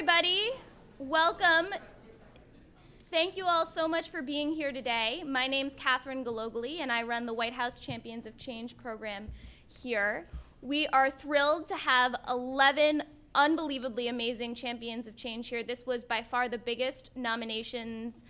everybody. Welcome. Thank you all so much for being here today. My name's Catherine Galogli, and I run the White House Champions of Change program here. We are thrilled to have 11 unbelievably amazing champions of change here. This was by far the biggest nominations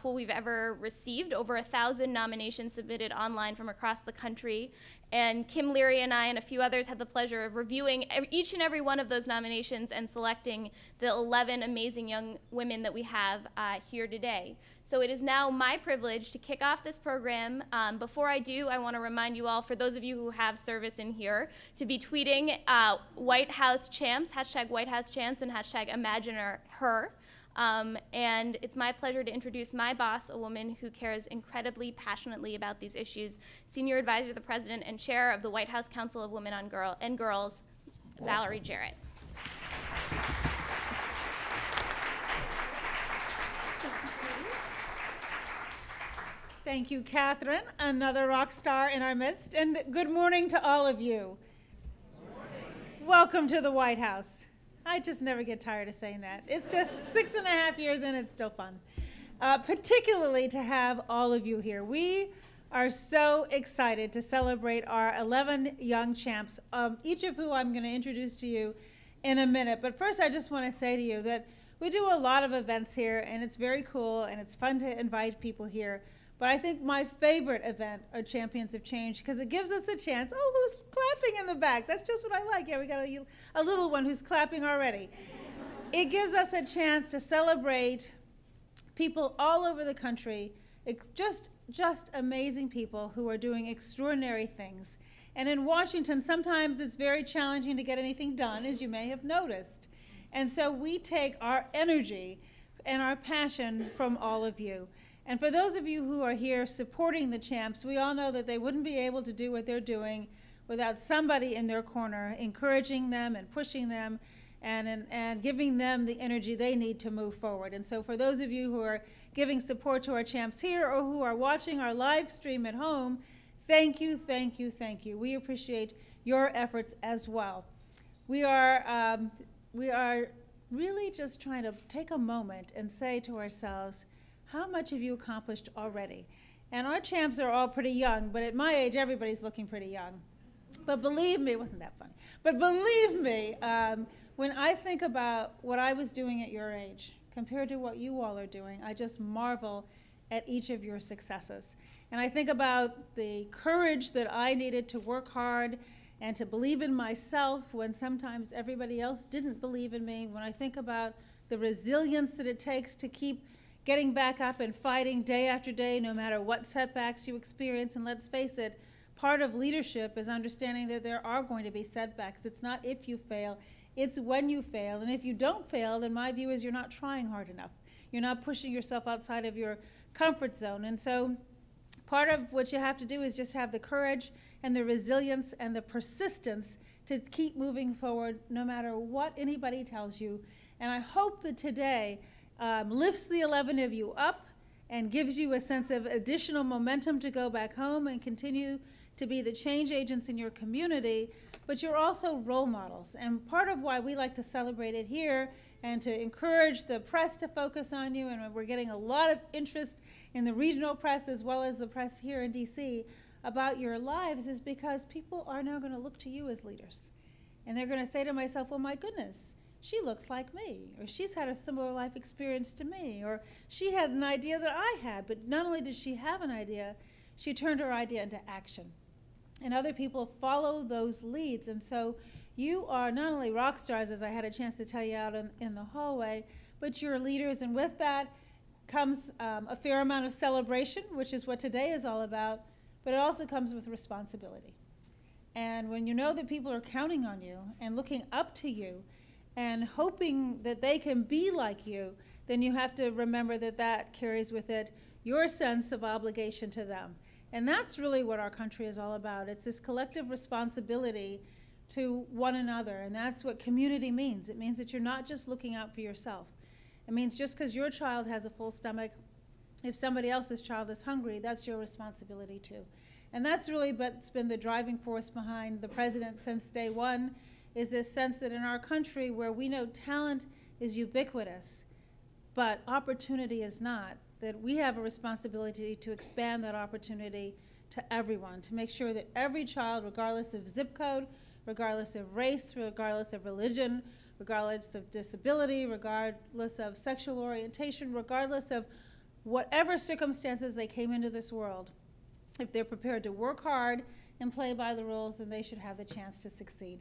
pool we've ever received. Over 1,000 nominations submitted online from across the country. And Kim Leary and I and a few others had the pleasure of reviewing each and every one of those nominations and selecting the 11 amazing young women that we have here today. So it is now my privilege to kick off this program. Before I do, I want to remind you all, for those of you who have service in here, to be tweeting White House Champs, hashtag White House Champs and hashtag ImagineHer. And it's my pleasure to introduce my boss, a woman who cares incredibly passionately about these issues, Senior Advisor to the President and Chair of the White House Council of Women and Girls, Valerie Jarrett. Thank you, Catherine, another rock star in our midst, and good morning to all of you. Good morning. Welcome to the White House. I just never get tired of saying that. It's just 6.5 years in, it's still fun. Particularly to have all of you here. We are so excited to celebrate our 11 young champs, each of who I'm going to introduce to you in a minute. But first, I just want to say to you that we do a lot of events here, and it's very cool, and it's fun to invite people here. But I think my favorite event are Champions of Change, because it gives us a chance. Oh, who's clapping in the back? That's just what I like. Yeah, we got a little one who's clapping already. It gives us a chance to celebrate people all over the country, just amazing people who are doing extraordinary things. And in Washington, sometimes it's very challenging to get anything done, as you may have noticed. And so we take our energy and our passion from all of you. And for those of you who are here supporting the champs, we all know that they wouldn't be able to do what they're doing without somebody in their corner encouraging them and pushing them and giving them the energy they need to move forward. And so for those of you who are giving support to our champs here or who are watching our live stream at home, thank you, thank you, thank you. We appreciate your efforts as well. We are really just trying to take a moment and say to ourselves, how much have you accomplished already? And our champs are all pretty young, but at my age, everybody's looking pretty young. But believe me, it wasn't that funny. But believe me, when I think about what I was doing at your age compared to what you all are doing, I just marvel at each of your successes. And I think about the courage that I needed to work hard and to believe in myself when sometimes everybody else didn't believe in me. When I think about the resilience that it takes to keep getting back up and fighting day after day, no matter what setbacks you experience. And let's face it, part of leadership is understanding that there are going to be setbacks. It's not if you fail, it's when you fail. And if you don't fail, then my view is you're not trying hard enough. You're not pushing yourself outside of your comfort zone. And so part of what you have to do is just have the courage and the resilience and the persistence to keep moving forward no matter what anybody tells you. And I hope that today lifts the 11 of you up and gives you a sense of additional momentum to go back home and continue to be the change agents in your community, but you're also role models. And part of why we like to celebrate it here and to encourage the press to focus on you, and we're getting a lot of interest in the regional press as well as the press here in DC about your lives, is because people are now going to look to you as leaders. And they're going to say to myself, well, my goodness, she looks like me, or she's had a similar life experience to me, or she had an idea that I had, but not only did she have an idea, she turned her idea into action. And other people follow those leads. And so you are not only rock stars, as I had a chance to tell you out in the hallway, but you're leaders. And with that comes a fair amount of celebration, which is what today is all about, but it also comes with responsibility. And when you know that people are counting on you and looking up to you, and hoping that they can be like you, then you have to remember that that carries with it your sense of obligation to them. And that's really what our country is all about. It's this collective responsibility to one another, and that's what community means. It means that you're not just looking out for yourself. It means just because your child has a full stomach, if somebody else's child is hungry, that's your responsibility too. And that's really what's been the driving force behind the president since day one. is this sense that in our country where we know talent is ubiquitous, but opportunity is not, that we have a responsibility to expand that opportunity to everyone, to make sure that every child, regardless of zip code, regardless of race, regardless of religion, regardless of disability, regardless of sexual orientation, regardless of whatever circumstances they came into this world, if they're prepared to work hard and play by the rules, then they should have the chance to succeed.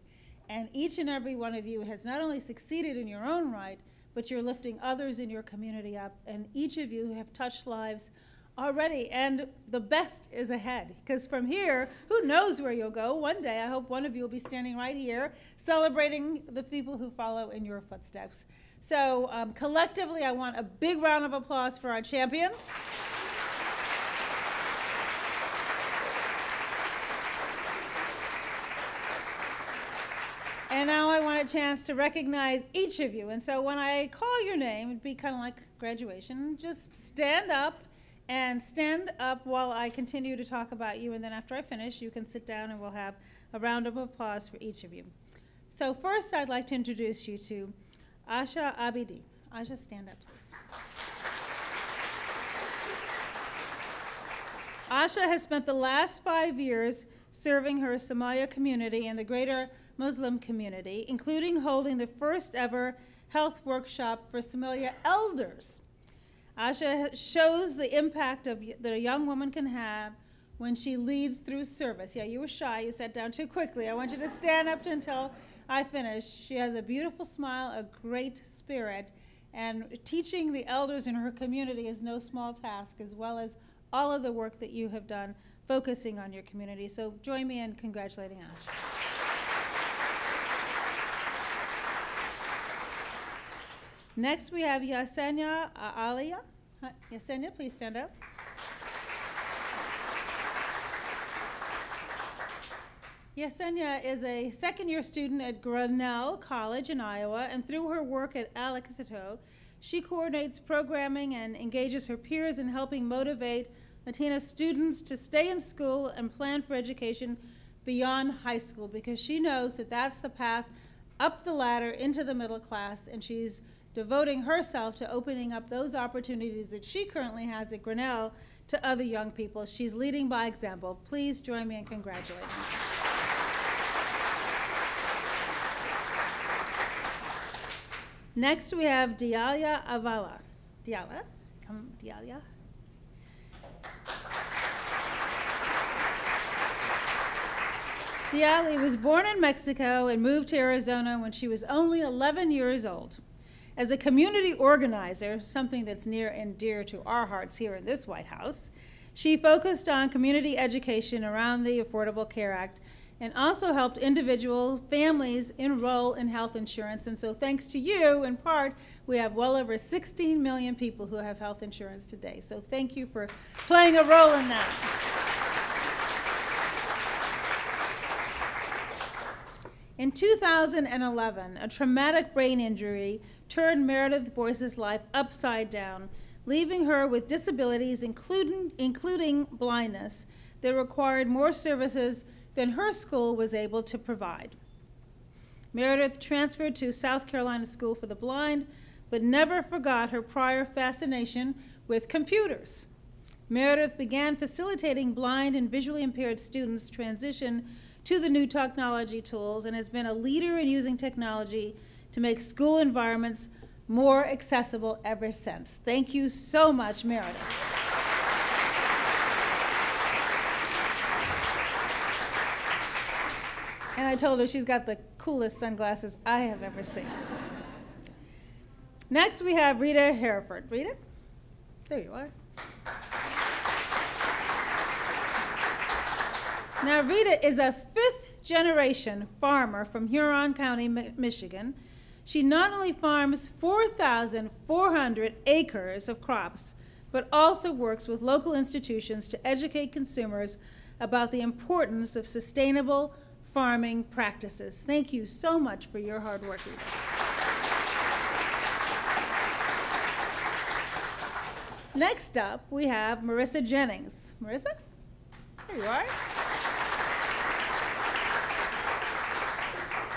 And each and every one of you has not only succeeded in your own right, but you're lifting others in your community up, and each of you have touched lives already, and the best is ahead, because from here, who knows where you'll go. One day, I hope one of you will be standing right here celebrating the people who follow in your footsteps. So collectively, I want a big round of applause for our champions. And now I want a chance to recognize each of you. And so when I call your name, it'd be kind of like graduation. Just stand up while I continue to talk about you. And then after I finish, you can sit down and we'll have a round of applause for each of you. So first, I'd like to introduce you to Asha Abidi. Asha, stand up, please. Asha has spent the last 5 years serving her Somalia community and the greater Muslim community, including holding the first ever health workshop for Somalia elders. Asha shows the impact that a young woman can have when she leads through service. Yeah, you were shy. You sat down too quickly. I want you to stand up until I finish. She has a beautiful smile, a great spirit, and teaching the elders in her community is no small task, as well as all of the work that you have done focusing on your community. So join me in congratulating Asha. Next, we have Yesenia Alia. Yesenia, please stand up. Yesenia is a second-year student at Grinnell College in Iowa, and through her work at Alexito, she coordinates programming and engages her peers in helping motivate Latina students to stay in school and plan for education beyond high school, because she knows that that's the path up the ladder into the middle class, and she's devoting herself to opening up those opportunities that she currently has at Grinnell to other young people. She's leading by example. Please join me in congratulating her. Next, we have Dialia Avala. Dialia, come, Dialia. Dialia was born in Mexico and moved to Arizona when she was only 11 years old. As a community organizer, something that's near and dear to our hearts here in this White House, she focused on community education around the Affordable Care Act and also helped individual families enroll in health insurance. And so thanks to you, in part, we have well over 16 million people who have health insurance today. So thank you for playing a role in that. In 2011, a traumatic brain injury turned Meredith Boyce's life upside down, leaving her with disabilities, including blindness, that required more services than her school was able to provide. Meredith transferred to South Carolina School for the Blind, but never forgot her prior fascination with computers. Meredith began facilitating blind and visually impaired students transition to the new technology tools and has been a leader in using technology to make school environments more accessible ever since. Thank you so much, Meredith. And I told her she's got the coolest sunglasses I have ever seen. Next, we have Rita Hereford. Rita? There you are. Now, Rita is a fifth-generation farmer from Huron County, Michigan. She not only farms 4,400 acres of crops, but also works with local institutions to educate consumers about the importance of sustainable farming practices. Thank you so much for your hard work, Rita. Next up, we have Marissa Jennings. Marissa? There you are.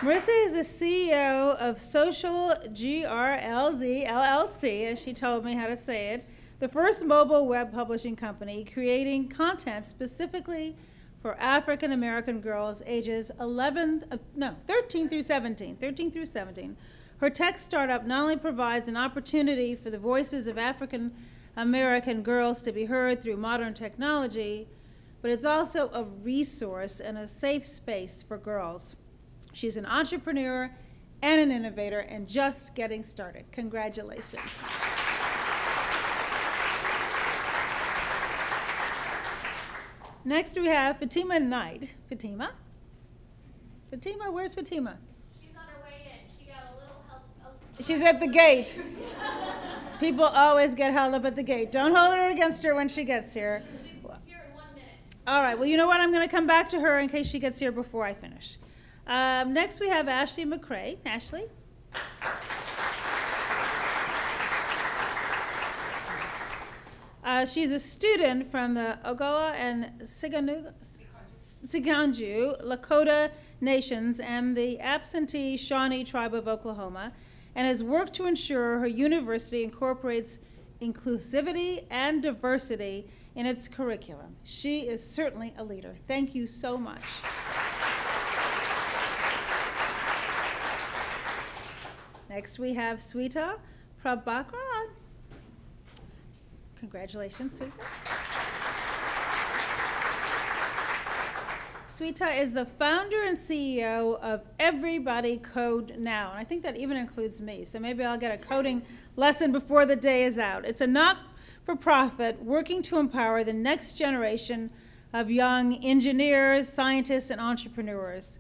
Marissa is the CEO of Social GRLZ LLC, as she told me how to say it, the first mobile web publishing company creating content specifically for African American girls ages 13 through 17. Her tech startup not only provides an opportunity for the voices of African American girls to be heard through modern technology, but it's also a resource and a safe space for girls. She's an entrepreneur and an innovator and just getting started. Congratulations. Next we have Fatima Knight. Fatima? Fatima, where's Fatima? She's on her way in. She got a little help. She's at the gate. People always get held up at the gate. Don't hold her against her when she gets here. She's here in 1 minute. All right, well, you know what? I'm going to come back to her in case she gets here before I finish. Next, we have Ashley McCrae. Ashley? She's a student from the Oglala and Sikanju Lakota Nations and the absentee Shawnee Tribe of Oklahoma, and has worked to ensure her university incorporates inclusivity and diversity in its curriculum. She is certainly a leader. Thank you so much. Next, we have Sweta Prabhakar. Congratulations, Sweta. Sweta is the founder and CEO of Everybody Code Now, and I think that even includes me, so maybe I'll get a coding lesson before the day is out. It's a not-for-profit working to empower the next generation of young engineers, scientists, and entrepreneurs.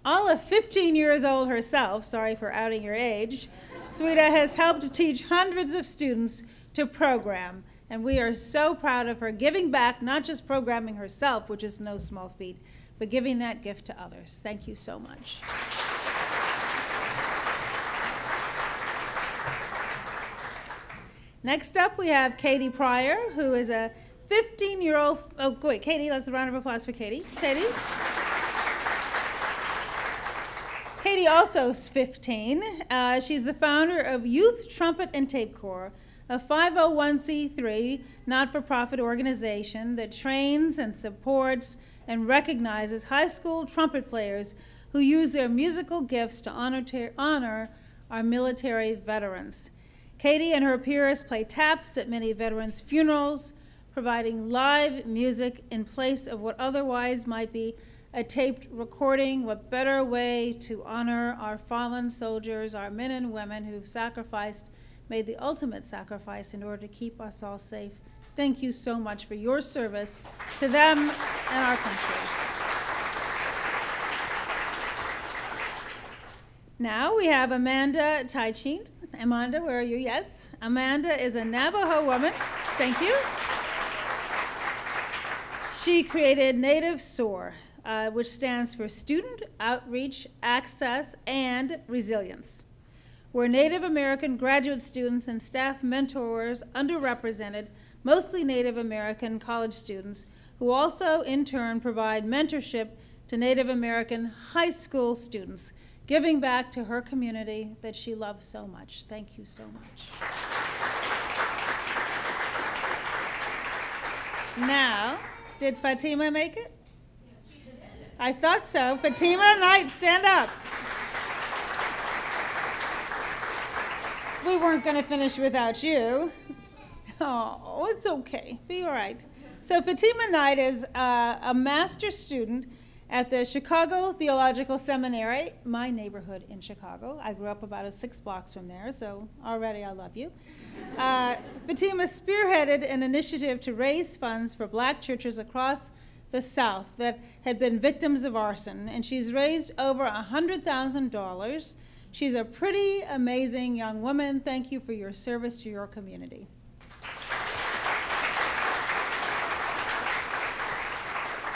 All of 15 years old herself, sorry for outing your age, Sweta has helped teach hundreds of students to program, and we are so proud of her giving back, not just programming herself, which is no small feat, but giving that gift to others. Thank you so much. Next up, we have Katie Pryor, who is a 15-year-old, oh, wait, Katie, let's a round of applause for Katie. Katie? Katie also is 15. She's the founder of Youth Trumpet and Tape Corps, a 501c3 not-for-profit organization that trains and supports and recognizes high school trumpet players who use their musical gifts to honor our military veterans. Katie and her peers play taps at many veterans' funerals, providing live music in place of what otherwise might be a taped recording. What better way to honor our fallen soldiers, our men and women who've sacrificed, made the ultimate sacrifice in order to keep us all safe. Thank you so much for your service to them and our country. Now we have Amanda Taichin. Amanda, where are you? Yes. Amanda is a Navajo woman. Thank you. She created Native SOAR, which stands for Student Outreach, Access, and Resilience, where Native American graduate students and staff mentors underrepresented, mostly Native American college students, who also in turn provide mentorship to Native American high school students, giving back to her community that she loves so much. Thank you so much. Now, did Fatima make it? I thought so. Fatima Knight, stand up. We weren't going to finish without you. Oh, it's okay. Be all right. So Fatima Knight is a master's student at the Chicago Theological Seminary, my neighborhood in Chicago. I grew up about 6 blocks from there, so already I love you. Fatima spearheaded an initiative to raise funds for black churches across the South that had been victims of arson, and she's raised over $100,000. She's a pretty amazing young woman. Thank you for your service to your community.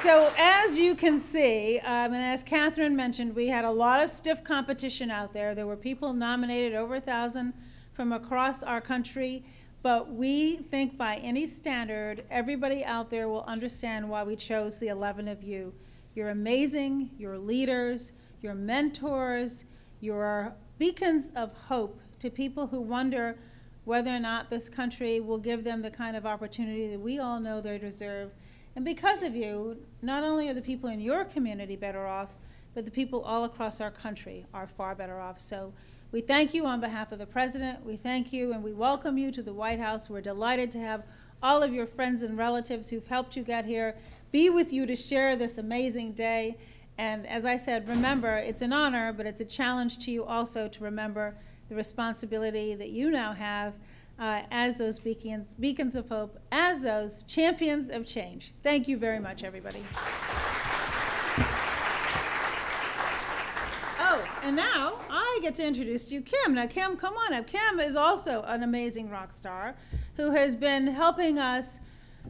So as you can see, and as Catherine mentioned, we had a lot of stiff competition out there. There were people nominated, over 1,000 from across our country. But we think by any standard, everybody out there will understand why we chose the 11 of you. You're amazing, you're leaders, your mentors, your beacons of hope to people who wonder whether or not this country will give them the kind of opportunity that we all know they deserve. And because of you, not only are the people in your community better off, but the people all across our country are far better off. So we thank you on behalf of the President. We thank you and we welcome you to the White House. We're delighted to have all of your friends and relatives who've helped you get here be with you to share this amazing day. And as I said, remember, it's an honor, but it's a challenge to you also to remember the responsibility that you now have as those beacons of hope, as those champions of change. Thank you very much, everybody. Oh, and now I get to introduce to you Kim. Now, Kim, come on up. Kim is also an amazing rock star who has been helping us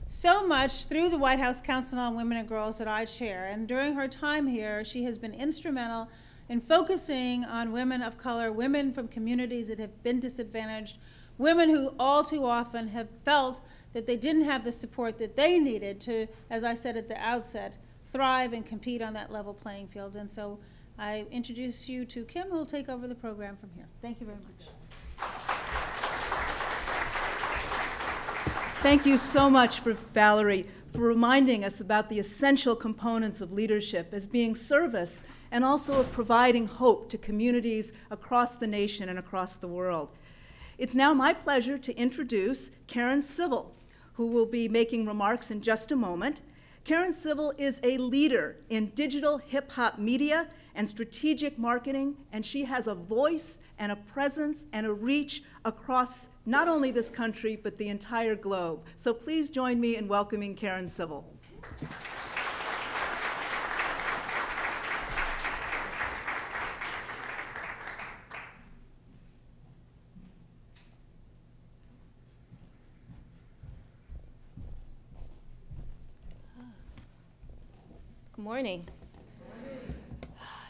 so much through the White House Council on Women and Girls that I chair. And during her time here, she has been instrumental in focusing on women of color, women from communities that have been disadvantaged, women who all too often have felt that they didn't have the support that they needed to, as I said at the outset, thrive and compete on that level playing field. And so I introduce you to Kim, who will take over the program from here. Thank you very much. Thank you so much, Valerie, for reminding us about the essential components of leadership as being service and also of providing hope to communities across the nation and across the world. It's now my pleasure to introduce Karen Civil, who will be making remarks in just a moment. Karen Civil is a leader in digital hip-hop media and strategic marketing, and she has a voice and a presence and a reach across not only this country, but the entire globe. So please join me in welcoming Karen Civil. Good morning.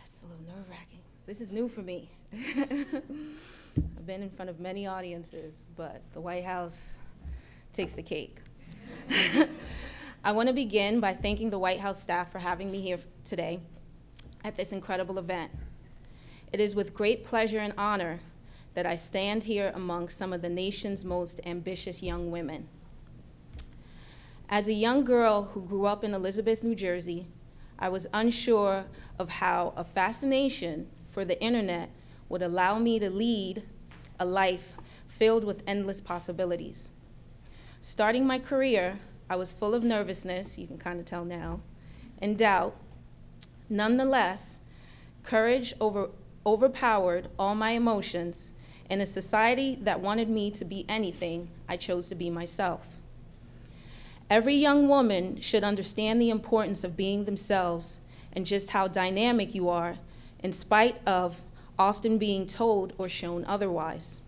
It's a little nerve-wracking. This is new for me. I've been in front of many audiences, but the White House takes the cake. I want to begin by thanking the White House staff for having me here today at this incredible event. It is with great pleasure and honor that I stand here among some of the nation's most ambitious young women. As a young girl who grew up in Elizabeth, New Jersey, I was unsure of how a fascination for the internet would allow me to lead a life filled with endless possibilities. Starting my career, I was full of nervousness, you can kind of tell now, and doubt. Nonetheless, courage overpowered all my emotions. In a society that wanted me to be anything, I chose to be myself. Every young woman should understand the importance of being themselves and just how dynamic you are, in spite of often being told or shown otherwise.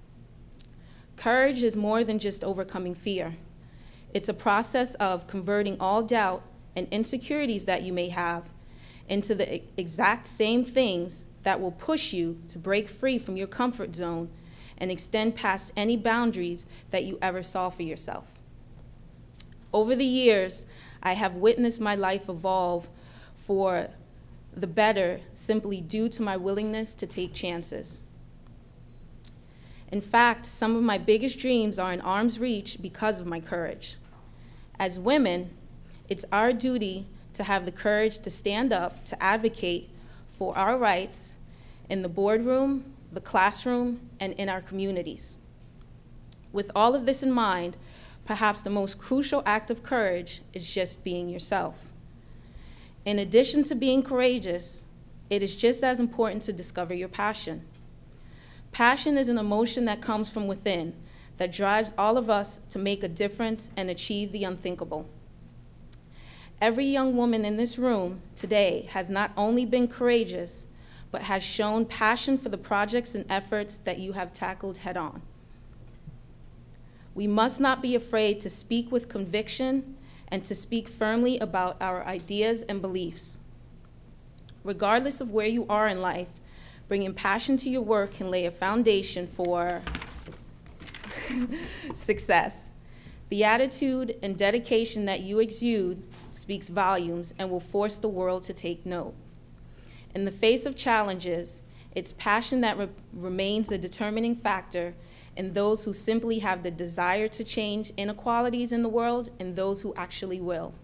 Courage is more than just overcoming fear. It's a process of converting all doubt and insecurities that you may have into the exact same things that will push you to break free from your comfort zone and extend past any boundaries that you ever saw for yourself. Over the years, I have witnessed my life evolve for the better simply due to my willingness to take chances. In fact, some of my biggest dreams are in arm's reach because of my courage. As women, it's our duty to have the courage to stand up, to advocate for our rights in the boardroom, the classroom, and in our communities. With all of this in mind, perhaps the most crucial act of courage is just being yourself. In addition to being courageous, it is just as important to discover your passion. Passion is an emotion that comes from within, that drives all of us to make a difference and achieve the unthinkable. Every young woman in this room today has not only been courageous, but has shown passion for the projects and efforts that you have tackled head-on. We must not be afraid to speak with conviction and to speak firmly about our ideas and beliefs. Regardless of where you are in life, bringing passion to your work can lay a foundation for success. The attitude and dedication that you exude speaks volumes and will force the world to take note. In the face of challenges, it's passion that remains the determining factor in those who simply have the desire to change inequalities in the world and those who actually will.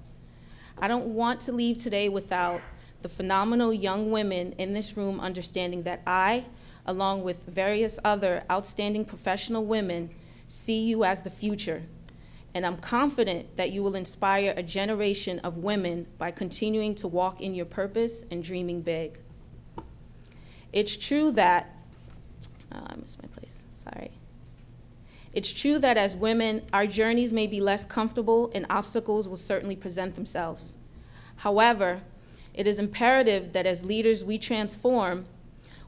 I don't want to leave today without the phenomenal young women in this room understanding that I, along with various other outstanding professional women, see you as the future. And I'm confident that you will inspire a generation of women by continuing to walk in your purpose and dreaming big. It's true that, I missed my place, sorry. It's true that as women, our journeys may be less comfortable and obstacles will certainly present themselves. However, it is imperative that as leaders we transform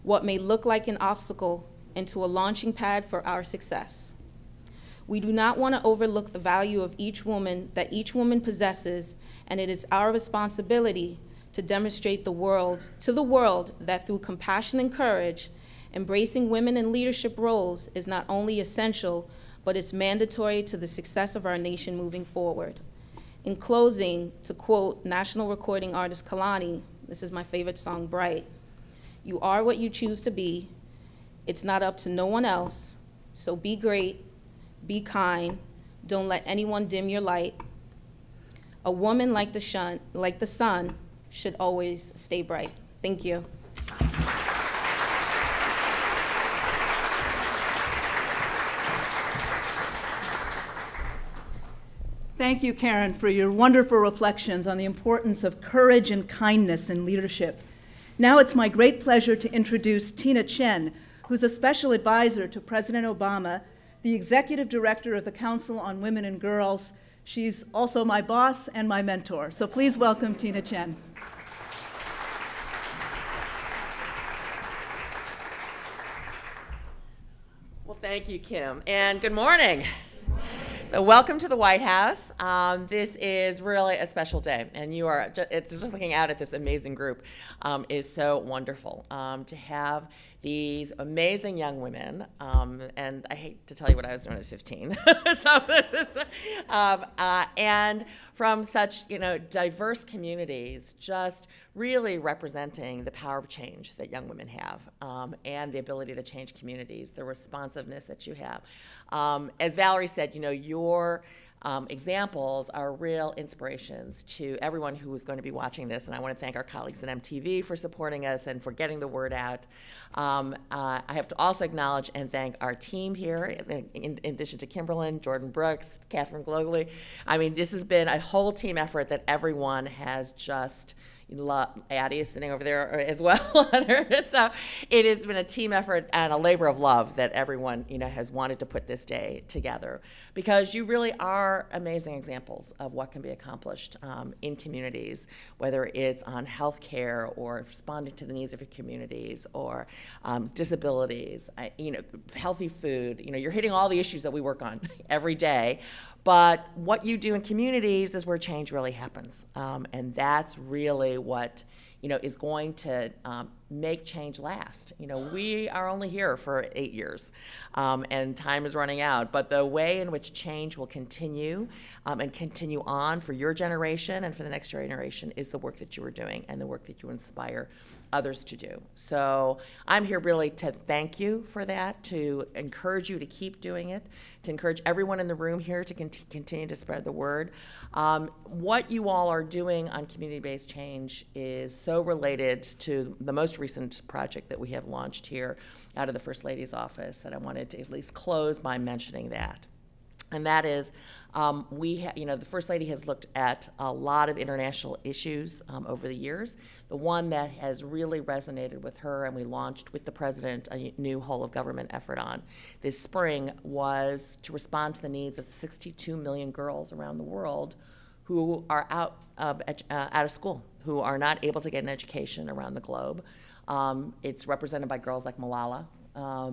what may look like an obstacle into a launching pad for our success. We do not want to overlook the value of each woman that each woman possesses, and it is our responsibility to demonstrate to the world that through compassion and courage, embracing women in leadership roles is not only essential, but it's mandatory to the success of our nation moving forward. In closing, to quote national recording artist Kalani, this is my favorite song, Bright, "You are what you choose to be. It's not up to no one else, so be great, be kind, don't let anyone dim your light. A woman like the sun should always stay bright." Thank you. Thank you, Karen, for your wonderful reflections on the importance of courage and kindness in leadership. Now it's my great pleasure to introduce Tina Chen, who's a special advisor to President Obama, the executive director of the Council on Women and Girls. She's also my boss and my mentor. So please welcome Tina Chen. Well, thank you, Kim, and good morning. So welcome to the White House. This is really a special day, and you are just looking out at this amazing group is so wonderful to have these amazing young women, and I hate to tell you what I was doing at 15. So this is, and from such diverse communities, just really representing the power of change that young women have, and the ability to change communities, the responsiveness that you have. As Valerie said, your examples are real inspirations to everyone who is going to be watching this, and I want to thank our colleagues at MTV for supporting us and for getting the word out. I have to also acknowledge and thank our team here, in addition to Kimberlyn, Jordan Brooks, Catherine Glogally. I mean, this has been a whole team effort that everyone has just Addie is sitting over there as well. So it has been a team effort and a labor of love that everyone has wanted to put this day together, because you really are amazing examples of what can be accomplished in communities, whether it's on health care or responding to the needs of your communities or disabilities, healthy food. You're hitting all the issues that we work on every day. But what you do in communities is where change really happens, and that's really what is going to make change last. We are only here for 8 years, and time is running out. But the way in which change will continue and continue on for your generation and for the next generation is the work that you are doing and the work that you inspire others to do. So I'm here really to thank you for that, to encourage you to keep doing it, to encourage everyone in the room here to continue to spread the word. What you all are doing on community-based change is so related to the most recent project that we have launched here out of the First Lady's office that I wanted to at least close by mentioning that. And that is, the First Lady has looked at a lot of international issues over the years. The one that has really resonated with her, and we launched with the President a new whole of government effort on this spring, was to respond to the needs of 62 million girls around the world who are out of school, who are not able to get an education around the globe. It's represented by girls like Malala,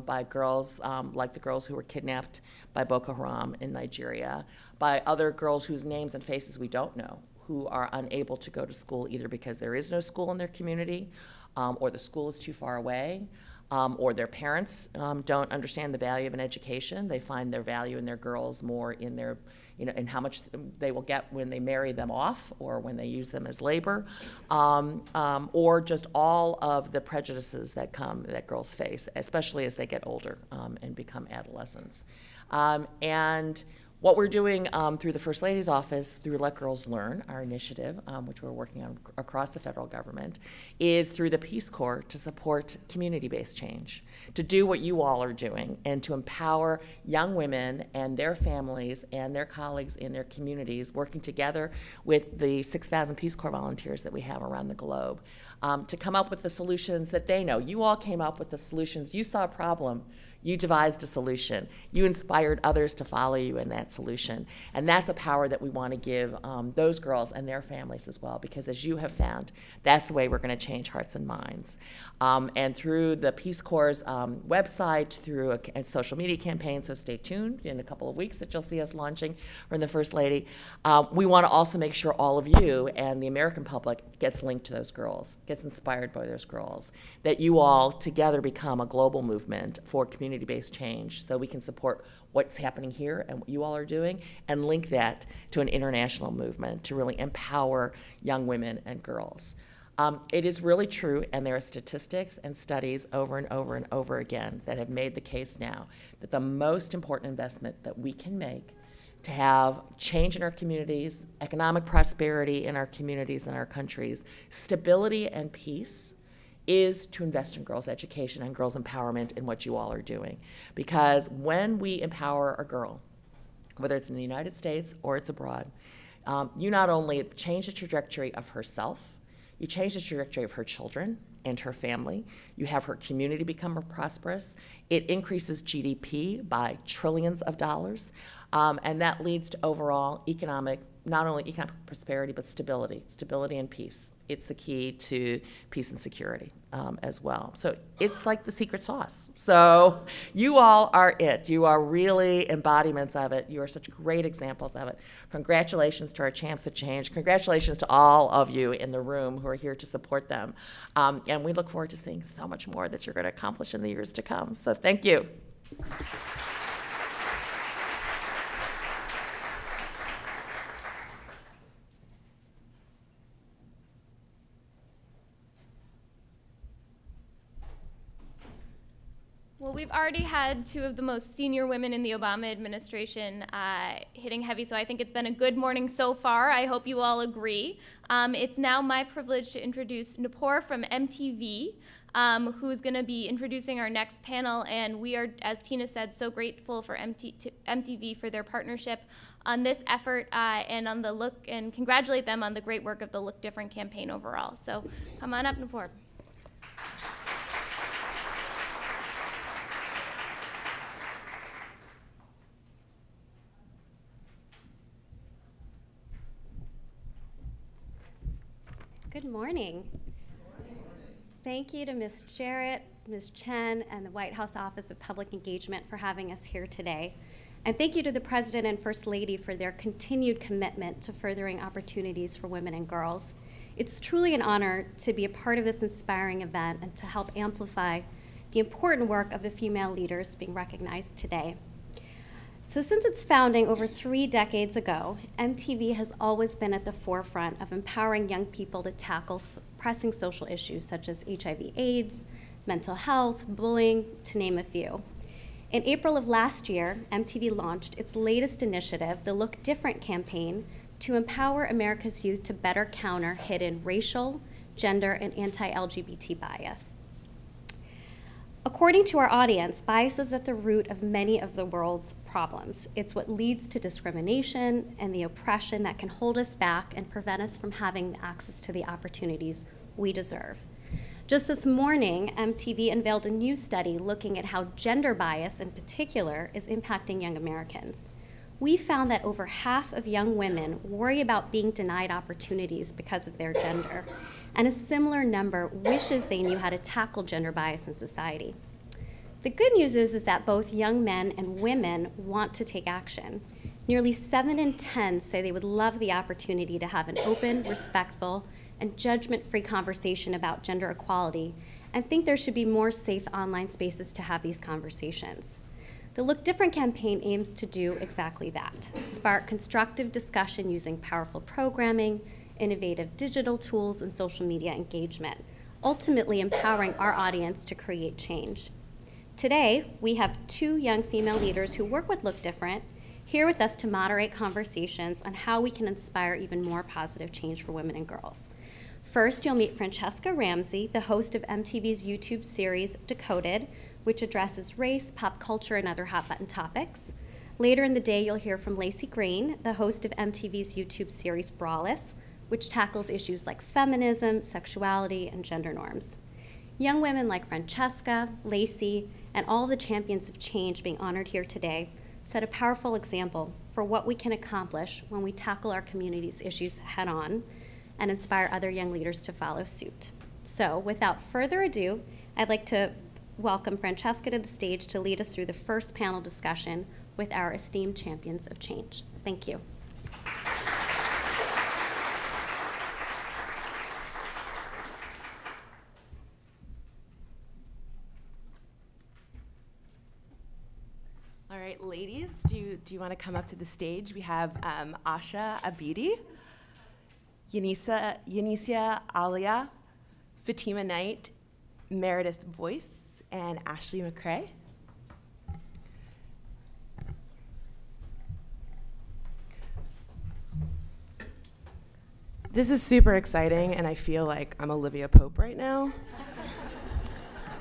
by girls like the girls who were kidnapped by Boko Haram in Nigeria, by other girls whose names and faces we don't know, who are unable to go to school either because there is no school in their community or the school is too far away, or their parents don't understand the value of an education. They find their value in their girls more in their, in how much they will get when they marry them off or when they use them as labor, or just all of the prejudices that girls face, especially as they get older and become adolescents. And what we're doing through the First Lady's office, through Let Girls Learn, our initiative, which we're working on across the federal government, is through the Peace Corps to support community-based change, to do what you all are doing, and to empower young women and their families and their colleagues in their communities, working together with the 6,000 Peace Corps volunteers that we have around the globe, to come up with the solutions that they know. You all came up with the solutions. You saw a problem. You devised a solution. You inspired others to follow you in that solution. And that's a power that we want to give those girls and their families as well, because as you have found, that's the way we're going to change hearts and minds. And through the Peace Corps' website, through a social media campaign, so stay tuned in a couple of weeks that you'll see us launching from the First Lady. We want to also make sure all of you and the American public gets linked to those girls, gets inspired by those girls, that you all together become a global movement for community-based change, so we can support what's happening here and what you all are doing and link that to an international movement to really empower young women and girls. It is really true, and there are statistics and studies over and over and over again that have made the case now that the most important investment that we can make to have change in our communities, economic prosperity in our communities and our countries, stability and peace, is to invest in girls' education and girls' empowerment in what you all are doing. Because when we empower a girl, whether it's in the United States or it's abroad, you not only change the trajectory of herself, you change the trajectory of her children and her family. You have her community become more prosperous. It increases GDP by trillions of dollars, and that leads to overall economic, not only economic prosperity, but stability and peace. It's the key to peace and security as well. So it's like the secret sauce. So you all are it. You are really embodiments of it. You are such great examples of it. Congratulations to our champs of change. Congratulations to all of you in the room who are here to support them. And we look forward to seeing so much more that you're going to accomplish in the years to come. So thank you. Well, we've already had two of the most senior women in the Obama administration hitting heavy, so I think it's been a good morning so far. I hope you all agree. It's now my privilege to introduce Nupur from MTV, who's going to be introducing our next panel, and we are, as Tina said, so grateful for MTV for their partnership on this effort and on the Look, and congratulate them on the great work of the Look Different campaign overall. So come on up, Nupur. Good morning. Thank you to Ms. Jarrett, Ms. Chen, and the White House Office of Public Engagement for having us here today. And thank you to the President and First Lady for their continued commitment to furthering opportunities for women and girls. It's truly an honor to be a part of this inspiring event and to help amplify the important work of the female leaders being recognized today. So since its founding over 3 decades ago, MTV has always been at the forefront of empowering young people to tackle pressing social issues such as HIV/AIDS, mental health, bullying, to name a few. In April of last year, MTV launched its latest initiative, the Look Different campaign, to empower America's youth to better counter hidden racial, gender, and anti-LGBT bias. According to our audience, bias is at the root of many of the world's problems. It's what leads to discrimination and the oppression that can hold us back and prevent us from having access to the opportunities we deserve. Just this morning, MTV unveiled a new study looking at how gender bias in particular is impacting young Americans. We found that over half of young women worry about being denied opportunities because of their gender, and a similar number wishes they knew how to tackle gender bias in society. The good news is that both young men and women want to take action. Nearly 7 in 10 say they would love the opportunity to have an open, respectful, and judgment-free conversation about gender equality, and think there should be more safe online spaces to have these conversations. The Look Different campaign aims to do exactly that, spark constructive discussion using powerful programming, innovative digital tools, and social media engagement, ultimately empowering our audience to create change. Today, we have 2 young female leaders who work with Look Different here with us to moderate conversations on how we can inspire even more positive change for women and girls. First, you'll meet Francesca Ramsey, the host of MTV's YouTube series Decoded, which addresses race, pop culture, and other hot-button topics. Later in the day, you'll hear from Lacey Green, the host of MTV's YouTube series Braless, which tackles issues like feminism, sexuality, and gender norms. Young women like Francesca, Lacey, and all the champions of change being honored here today set a powerful example for what we can accomplish when we tackle our community's issues head-on and inspire other young leaders to follow suit. So, without further ado, I'd like to welcome Francesca to the stage to lead us through the first panel discussion with our esteemed champions of change. Thank you. All right, ladies, do you want to come up to the stage? We have Asha Abidi, Yanisia Alia, Fatima Knight, Meredith Boyce, and Ashley McCrae. This is super exciting, and I feel like I'm Olivia Pope right now.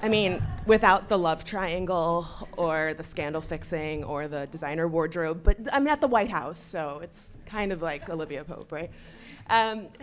I mean, without the love triangle or the scandal fixing or the designer wardrobe, but I'm at the White House, so it's kind of like Olivia Pope, right?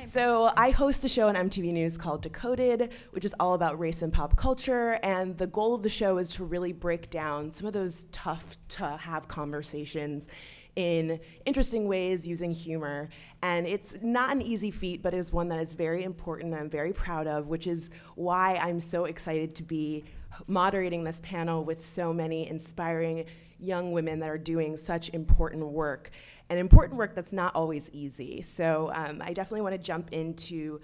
So I host a show on MTV News called Decoded, which is all about race and pop culture, and the goal of the show is to really break down some of those tough to have conversations in interesting ways using humor. And it's not an easy feat, but it is one that is very important and I'm very proud of, which is why I'm so excited to be moderating this panel with so many inspiring young women that are doing such important work, and important work that's not always easy. So I definitely want to jump into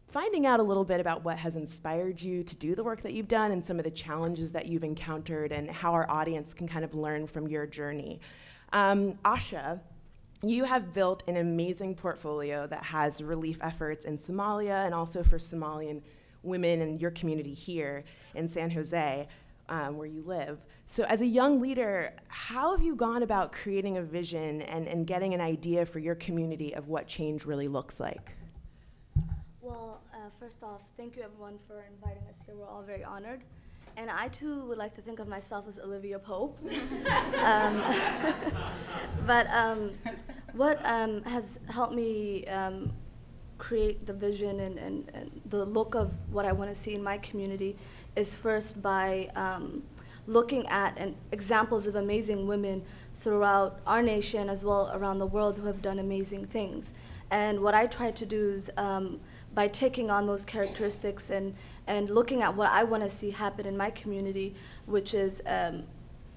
finding out a little bit about what has inspired you to do the work that you've done and some of the challenges that you've encountered and how our audience can kind of learn from your journey. Asha, you have built an amazing portfolio that has relief efforts in Somalia and also for Somalian women in your community here in San Jose, where you live. So as a young leader, how have you gone about creating a vision and getting an idea for your community of what change really looks like? Well, first off, thank you everyone for inviting us here. We're all very honored. And I too would like to think of myself as Olivia Pope. But what has helped me create the vision and the look of what I want to see in my community is first by looking at examples of amazing women throughout our nation as well around the world who have done amazing things. And what I try to do is by taking on those characteristics and looking at what I want to see happen in my community, which is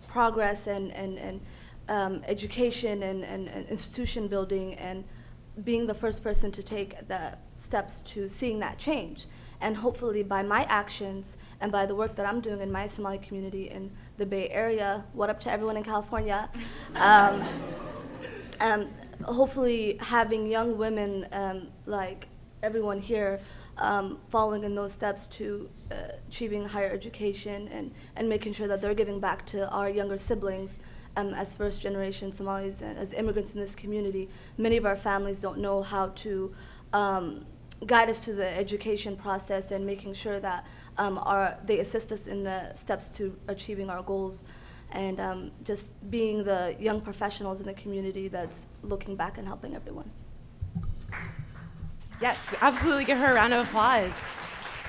progress and education and institution building, and being the first person to take the steps to seeing that change. And hopefully by my actions and by the work that I'm doing in my Somali community in the Bay Area, what up to everyone in California, hopefully having young women like everyone here following in those steps to achieving higher education and making sure that they're giving back to our younger siblings as first-generation Somalis and as immigrants in this community. Many of our families don't know how to guide us through the education process and making sure that they assist us in the steps to achieving our goals, and just being the young professionals in the community that's looking back and helping everyone. Yes, absolutely, give her a round of applause.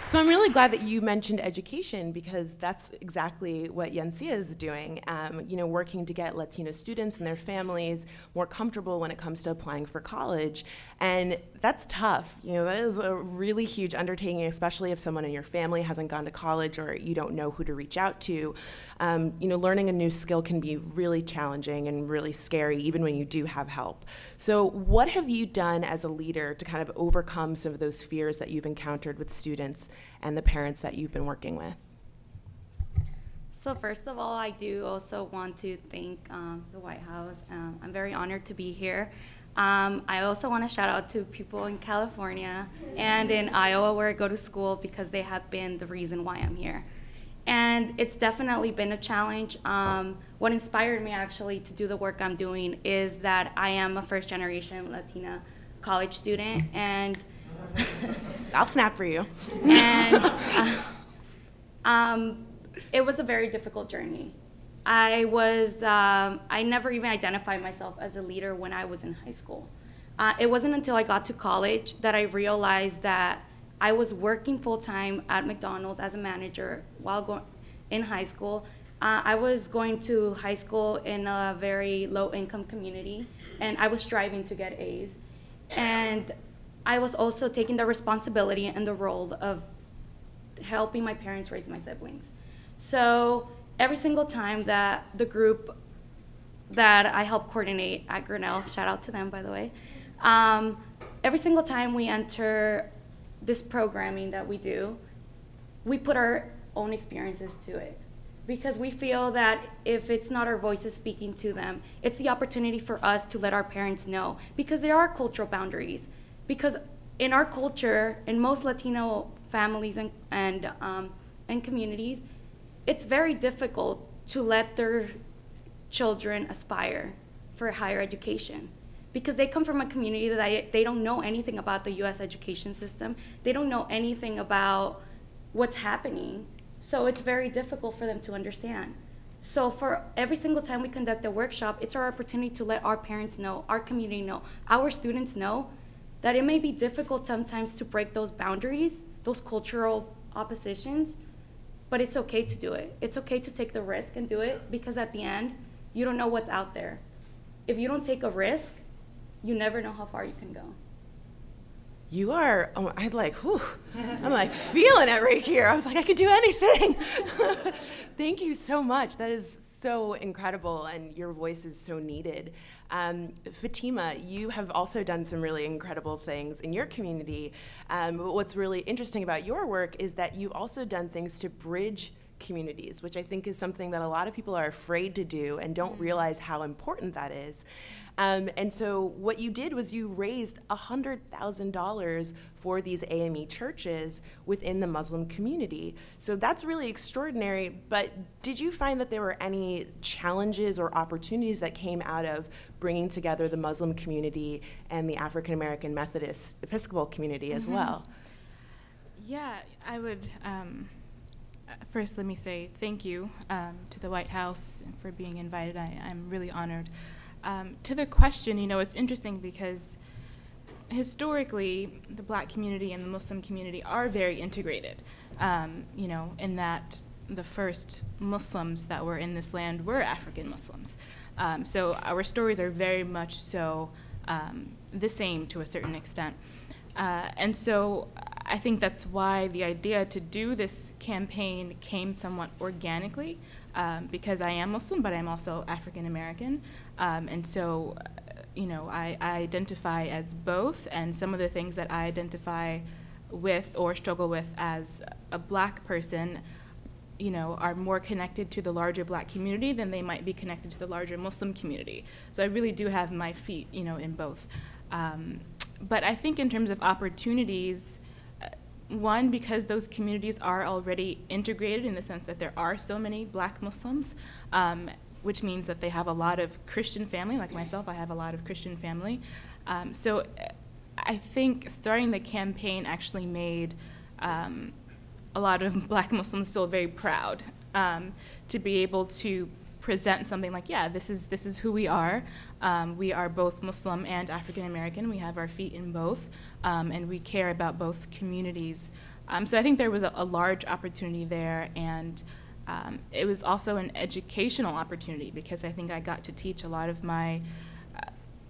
So I'm really glad that you mentioned education, because that's exactly what Yanisia is doing, working to get Latino students and their families more comfortable when it comes to applying for college. And that's tough. That is a really huge undertaking, especially if someone in your family hasn't gone to college or you don't know who to reach out to. Learning a new skill can be really challenging and really scary, even when you do have help. So what have you done as a leader to kind of overcome some of those fears that you've encountered with students and the parents that you've been working with? So first of all, I do also want to thank the White House. I'm very honored to be here. I also want to shout out to people in California and in Iowa where I go to school, because they have been the reason why I'm here. And it's definitely been a challenge. What inspired me actually to do the work I'm doing is that I am a first-generation Latina college student, and I'll snap for you. And it was a very difficult journey. I never even identified myself as a leader when I was in high school. It wasn't until I got to college that I realized that I was working full-time at McDonald's as a manager while in high school. I was going to high school in a very low-income community, and I was striving to get A's. And I was also taking the responsibility and the role of helping my parents raise my siblings. So every single time that the group that I help coordinate at Grinnell, shout out to them, by the way, every single time we enter this programming that we do, we put our own experiences to it, because we feel that if it's not our voices speaking to them, it's the opportunity for us to let our parents know, because there are cultural boundaries. Because in our culture, in most Latino families and communities, it's very difficult to let their children aspire for higher education, because they come from a community that they don't know anything about the US education system. They don't know anything about what's happening. So it's very difficult for them to understand. So for every single time we conduct a workshop, it's our opportunity to let our parents know, our community know, our students know that it may be difficult sometimes to break those boundaries, those cultural oppositions, but it's okay to do it. It's okay to take the risk and do it, because at the end, you don't know what's out there. If you don't take a risk, you never know how far you can go. You are, oh, I'm like, whew, I'm like feeling it right here. I was like, I could do anything. Thank you so much. That is so incredible, and your voice is so needed. Fatima, you have also done some really incredible things in your community. What's really interesting about your work is that you've also done things to bridge communities, which I think is something that a lot of people are afraid to do and don't realize how important that is. And so what you did was you raised $100,000 for these AME churches within the Muslim community. So that's really extraordinary, but did you find that there were any challenges or opportunities that came out of bringing together the Muslim community and the African American Methodist Episcopal community as well? Yeah, I would, first let me say thank you to the White House for being invited. I'm really honored. To the question, you know, it's interesting because historically, the Black community and the Muslim community are very integrated, you know, in that the first Muslims that were in this land were African Muslims. So our stories are very much so the same to a certain extent. And so I think that's why the idea to do this campaign came somewhat organically, because I am Muslim, but I'm also African American. And so, you know, I identify as both, and some of the things that I identify with or struggle with as a Black person, you know, are more connected to the larger Black community than they might be connected to the larger Muslim community. So I really do have my feet, you know, in both. But I think in terms of opportunities, one, because those communities are already integrated in the sense that there are so many Black Muslims, which means that they have a lot of Christian family. Like myself, I have a lot of Christian family. So I think starting the campaign actually made a lot of Black Muslims feel very proud to be able to present something like, yeah, this is who we are. We are both Muslim and African American. We have our feet in both, and we care about both communities. So I think there was a large opportunity there, and it was also an educational opportunity, because I think I got to teach a lot of my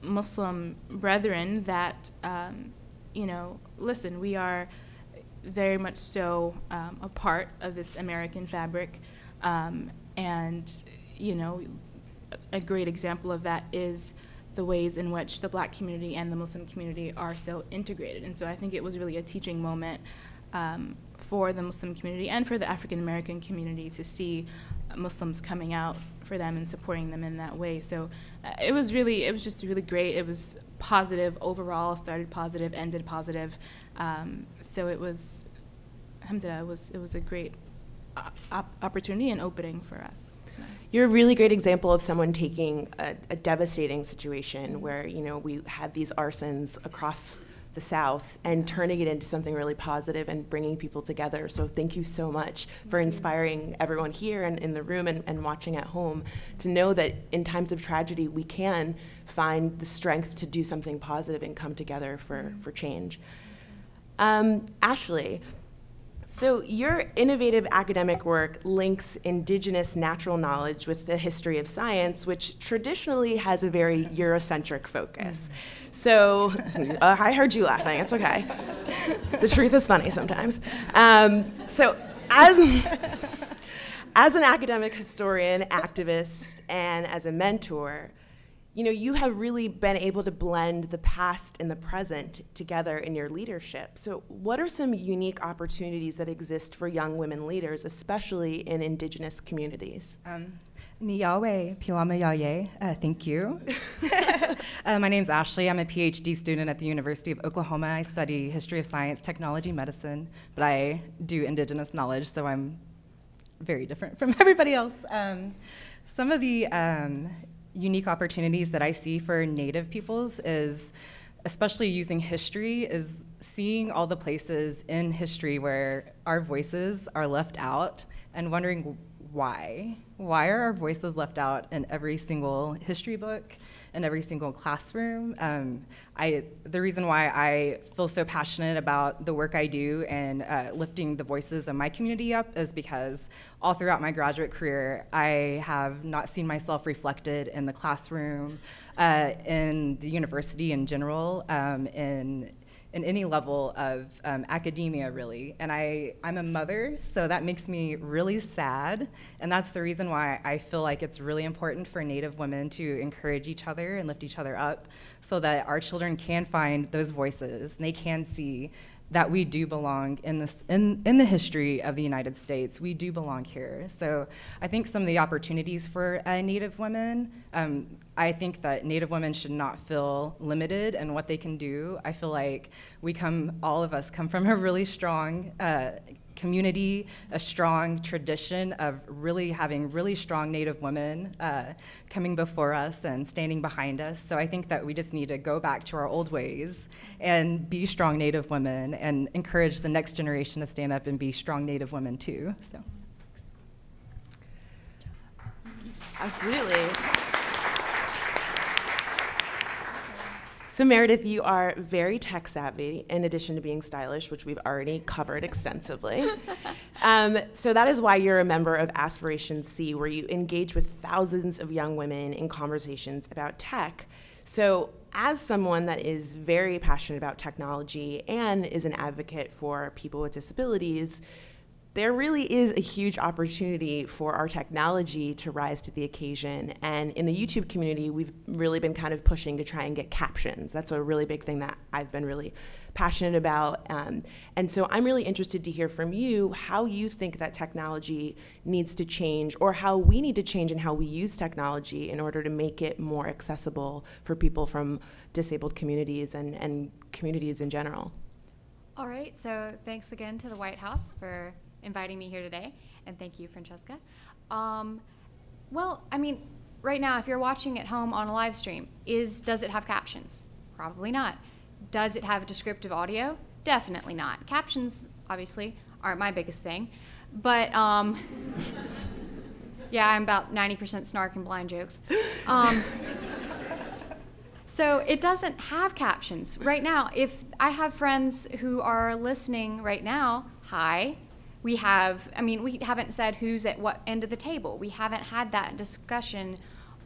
Muslim brethren that, you know, listen, we are very much so a part of this American fabric, and you know, a great example of that is the ways in which the Black community and the Muslim community are so integrated. And so I think it was really a teaching moment for the Muslim community and for the African American community to see Muslims coming out for them and supporting them in that way. So it was just really great. It was positive overall, started positive, ended positive. So it was, alhamdulillah, it was a great opportunity and opening for us. You're a really great example of someone taking a devastating situation where, you know, we had these arsons across the South and turning it into something really positive and bringing people together. So thank you so much for inspiring everyone here and in the room and watching at home to know that in times of tragedy, we can find the strength to do something positive and come together for change. Ashley, so your innovative academic work links indigenous natural knowledge with the history of science, which traditionally has a very Eurocentric focus. So I heard you laughing, it's okay. The truth is funny sometimes. So as an academic historian, activist, and as a mentor, you know, you have really been able to blend the past and the present together in your leadership. So what are some unique opportunities that exist for young women leaders, especially in indigenous communities? Niyawe Pilama Yaye, thank you. My name's Ashley. I'm a PhD student at the University of Oklahoma. I study history of science, technology, medicine, but I do indigenous knowledge, so I'm very different from everybody else. Some of the unique opportunities that I see for Native peoples is, especially using history, is seeing all the places in history where our voices are left out and wondering why. Why are our voices left out in every single history book, in every single classroom? The reason why I feel so passionate about the work I do and lifting the voices of my community up is because all throughout my graduate career, I have not seen myself reflected in the classroom, in the university in general, in any level of academia, really. And I'm a mother, so that makes me really sad. And that's the reason why I feel like it's really important for Native women to encourage each other and lift each other up so that our children can find those voices and they can see that we do belong in the history of the United States. We do belong here. So I think some of the opportunities for Native women, I think that Native women should not feel limited in what they can do. I feel like all of us come from a really strong community, a strong tradition of really having really strong Native women coming before us and standing behind us. So I think that we just need to go back to our old ways and be strong Native women and encourage the next generation to stand up and be strong Native women too. So. Absolutely. So Meredith, you are very tech savvy in addition to being stylish, which we've already covered extensively. So that is why you're a member of Aspiration C, where you engage with thousands of young women in conversations about tech. So as someone that is very passionate about technology and is an advocate for people with disabilities, there really is a huge opportunity for our technology to rise to the occasion. And in the YouTube community, we've really been kind of pushing to try and get captions. That's a really big thing that I've been really passionate about. And so I'm really interested to hear from you how you think that technology needs to change, or how we need to change in how we use technology in order to make it more accessible for people from disabled communities and communities in general. All right, so thanks again to the White House for inviting me here today, and thank you, Francesca. Well, I mean, right now, if you're watching at home on a live stream, does it have captions? Probably not. Does it have descriptive audio? Definitely not. Captions, obviously, aren't my biggest thing, but yeah, I'm about 90% snark and blind jokes. So it doesn't have captions. Right now, if I have friends who are listening right now, hi. We haven't said who's at what end of the table. We haven't had that discussion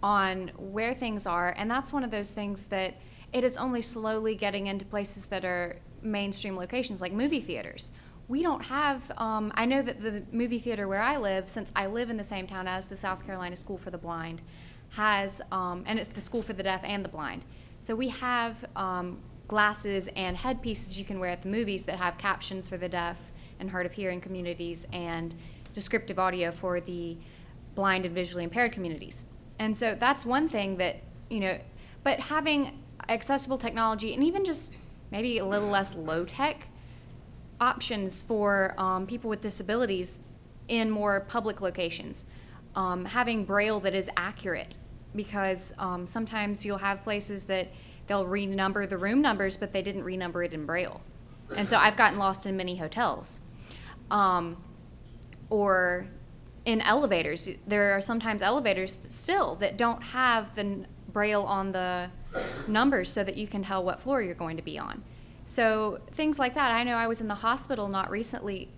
on where things are, and that's one of those things that it is only slowly getting into places that are mainstream locations, like movie theaters. We don't have, I know that the movie theater where I live, since I live in the same town as the South Carolina School for the Blind, has, and it's the School for the Deaf and the Blind. So we have glasses and headpieces you can wear at the movies that have captions for the deaf and hard of hearing communities and descriptive audio for the blind and visually impaired communities. And so that's one thing that, but having accessible technology and even just maybe a little less low-tech options for people with disabilities in more public locations. Having Braille that is accurate, because sometimes you'll have places that they'll renumber the room numbers, but they didn't renumber it in Braille. And so I've gotten lost in many hotels. Or in elevators. There are sometimes elevators still that don't have the Braille on the numbers so that you can tell what floor you're going to be on. So things like that. I know I was in the hospital not recently,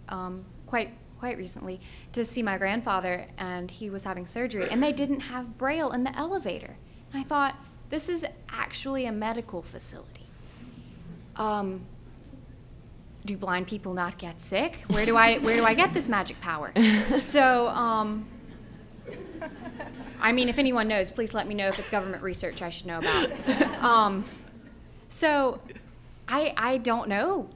quite recently, to see my grandfather, and he was having surgery, and they didn't have Braille in the elevator. And I thought, this is actually a medical facility. Do blind people not get sick? Where do I get this magic power? So, I mean, if anyone knows, please let me know if it's government research I should know about. So, I don't know.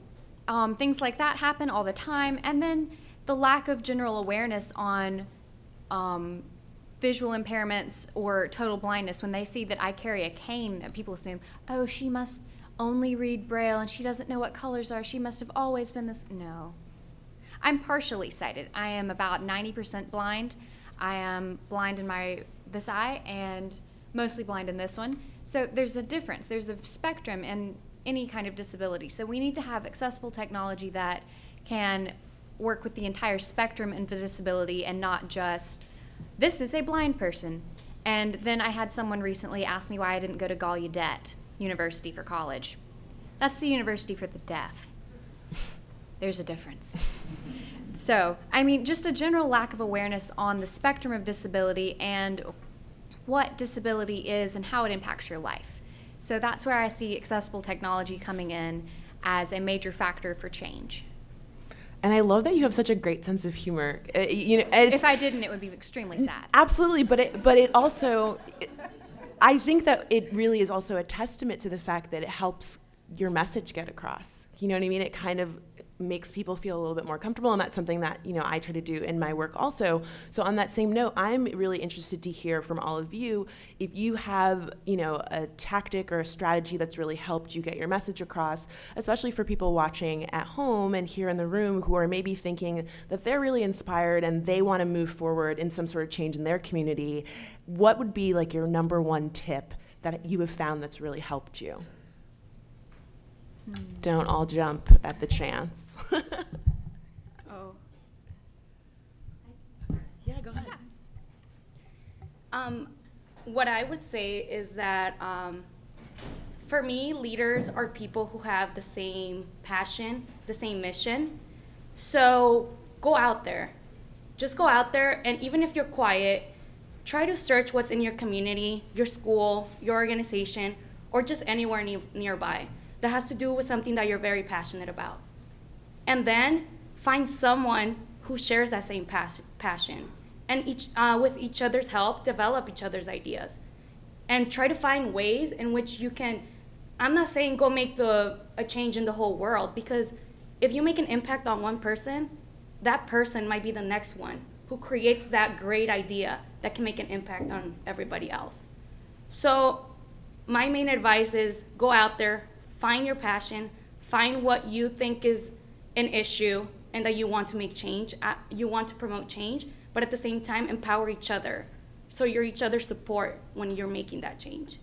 Things like that happen all the time, and then the lack of general awareness on visual impairments or total blindness. When they see that I carry a cane, people assume, oh, she must only read Braille and she doesn't know what colors are. She must have always been this. No. I'm partially sighted. I am about 90% blind. I am blind in this eye and mostly blind in this one. So there's a difference. There's a spectrum in any kind of disability. So we need to have accessible technology that can work with the entire spectrum of the disability and not just, this is a blind person. And then I had someone recently ask me why I didn't go to Gallaudet University for college. That's the university for the deaf. There's a difference. So, I mean, just a general lack of awareness on the spectrum of disability and what disability is and how it impacts your life. So that's where I see accessible technology coming in as a major factor for change. And I love that you have such a great sense of humor. If I didn't, it would be extremely sad. Absolutely, but it also, I think that it really is also a testament to the fact that it helps your message get across. You know what I mean? It kind of makes people feel a little bit more comfortable, and that's something that I try to do in my work also. So on that same note, I'm really interested to hear from all of you if you have a tactic or a strategy that's really helped you get your message across, especially for people watching at home and here in the room who are maybe thinking that they're really inspired and they want to move forward in some sort of change in their community. What would be like your number one tip that you have found that's really helped you? Don't all jump at the chance. Oh. Yeah, go ahead. What I would say is that for me, leaders are people who have the same passion, the same mission. So go out there. Just go out there, and even if you're quiet, try to search what's in your community, your school, your organization, or just anywhere nearby that has to do with something that you're very passionate about. And then find someone who shares that same passion. And with each other's help, develop each other's ideas. And try to find ways in which you can, I'm not saying go make a change in the whole world, because if you make an impact on one person, that person might be the next one who creates that great idea that can make an impact on everybody else. So my main advice is go out there, find your passion, find what you think is an issue and that you want to make change, you want to promote change, but at the same time empower each other. So you're each other's support when you're making that change.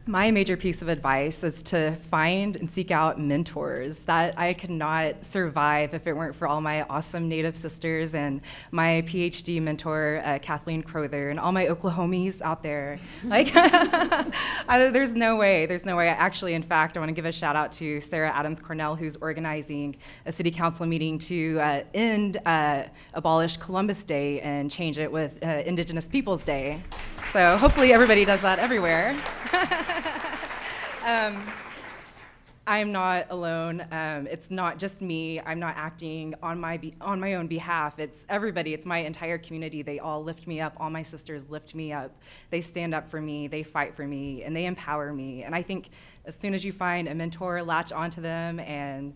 My major piece of advice is to find and seek out mentors. That I could not survive if it weren't for all my awesome Native sisters and my PhD mentor, Kathleen Crowther, and all my Oklahomies out there. Like, there's no way. Actually, in fact, I want to give a shout out to Sarah Adams Cornell, who's organizing a city council meeting to abolish Columbus Day and change it with Indigenous Peoples Day. So hopefully everybody does that everywhere. I'm not alone. It's not just me. I'm not acting on my own behalf. It's everybody. It's my entire community. They all lift me up. All my sisters lift me up. They stand up for me. They fight for me, and they empower me. And I think as soon as you find a mentor, latch onto them, and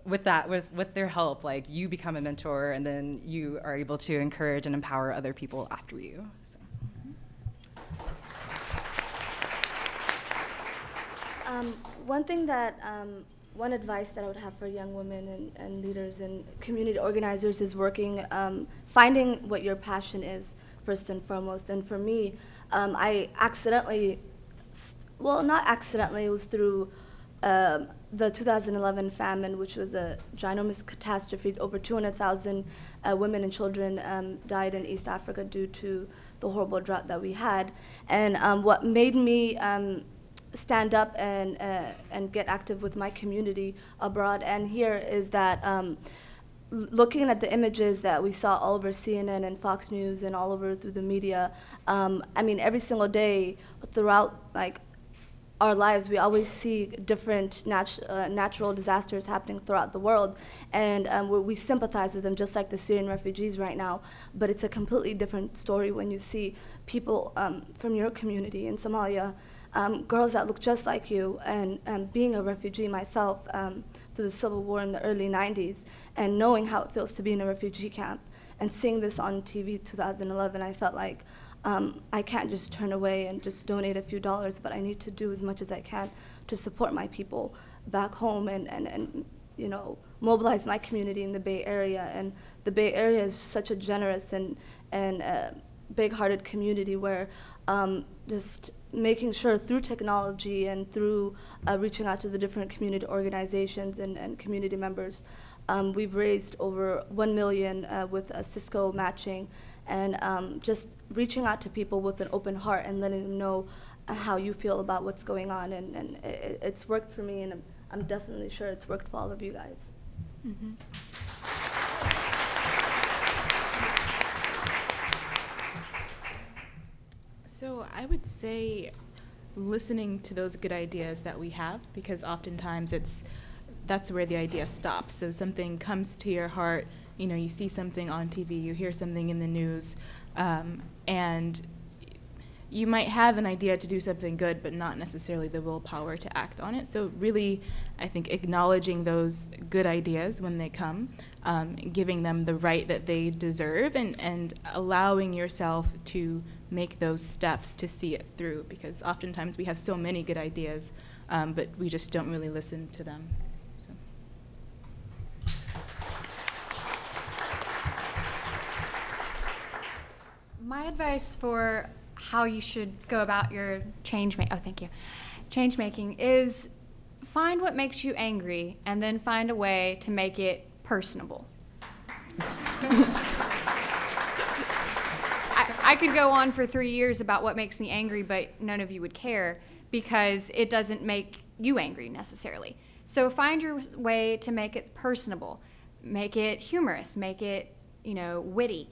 with their help, like, you become a mentor, and then you are able to encourage and empower other people after you. So. One thing that, one advice that I would have for young women and leaders and community organizers is finding what your passion is first and foremost. And for me, I accidentally, well, not accidentally, it was through the 2011 famine, which was a ginormous catastrophe. Over 200,000 women and children died in East Africa due to the horrible drought that we had. And what made me stand up and get active with my community abroad and here is that looking at the images that we saw all over CNN and Fox News and all over through the media, I mean, every single day throughout, like, our lives, we always see different natural disasters happening throughout the world, and we sympathize with them, just like the Syrian refugees right now. But it's a completely different story when you see people from your community in Somalia, girls that look just like you, and being a refugee myself through the civil war in the early 90s, and knowing how it feels to be in a refugee camp, and seeing this on TV 2011, I felt like I can't just turn away and just donate a few dollars, but I need to do as much as I can to support my people back home and you know, mobilize my community in the Bay Area. And the Bay Area is such a generous and big-hearted community where just making sure through technology and through reaching out to the different community organizations and community members, we've raised over $1 million with Cisco matching, and just reaching out to people with an open heart and letting them know how you feel about what's going on. And it's worked for me, and I'm definitely sure it's worked for all of you guys. Mm-hmm. So I would say listening to those good ideas that we have, because oftentimes that's where the idea stops. So something comes to your heart, you know, you see something on TV, you hear something in the news, and you might have an idea to do something good, but not necessarily the willpower to act on it. So really, I think acknowledging those good ideas when they come, giving them the right that they deserve, and allowing yourself to make those steps to see it through, because oftentimes we have so many good ideas, but we just don't really listen to them. My advice for how you should go about your change making is find what makes you angry and then find a way to make it personable. I could go on for 3 years about what makes me angry, but none of you would care because it doesn't make you angry necessarily. So find your way to make it personable, make it humorous, make it, you know, witty.